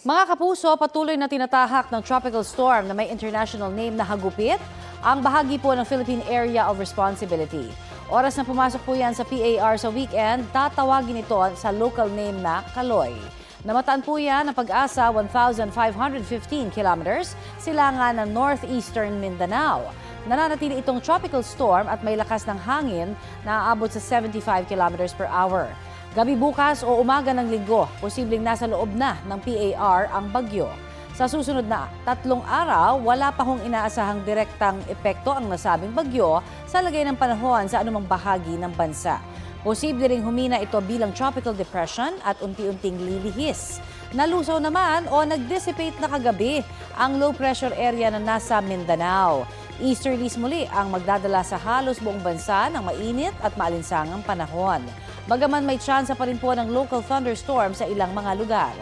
Mga kapuso, patuloy na tinatahak ng tropical storm na may international name na Hagupit ang bahagi po ng Philippine Area of Responsibility. Oras na pumasok po yan sa PAR sa weekend, tatawagin ito sa local name na Kaloy. Namataan po yan ng Pag-asa 1,515 kilometers silangan ng northeastern Mindanao. Nananatili itong tropical storm at may lakas ng hangin na aabot sa 75 kilometers per hour. Gabi bukas o umaga ng linggo, posibleng nasa loob na ng PAR ang bagyo. Sa susunod na 3 araw, wala pa hong inaasahang direktang epekto ang nasabing bagyo sa lagay ng panahon sa anumang bahagi ng bansa. Posible ring humina ito bilang tropical depression at unti-unting lilihis. Nalusaw naman o nag-dissipate na kagabi ang low pressure area na nasa Mindanao. Easterlies muli ang magdadala sa halos buong bansa ng mainit at maalinsangang panahon. Bagaman may tsansa pa rin po ng local thunderstorm sa ilang mga lugar.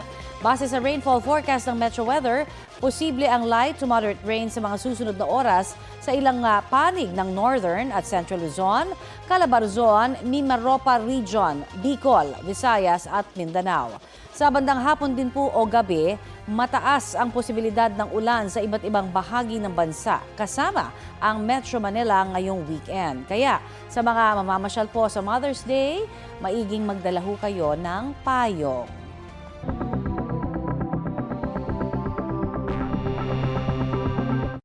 Base sa rainfall forecast ng Metro Weather, posible ang light to moderate rain sa mga susunod na oras sa ilang panig ng Northern at Central Luzon, Calabarzon, Mimaropa Region, Bicol, Visayas at Mindanao. Sa bandang hapon din po o gabi, mataas ang posibilidad ng ulan sa iba't ibang bahagi ng bansa kasama ang Metro Manila ngayong weekend. Kaya sa mga mamamasyal po sa Mother's Day, maiging magdala ho kayo ng payong.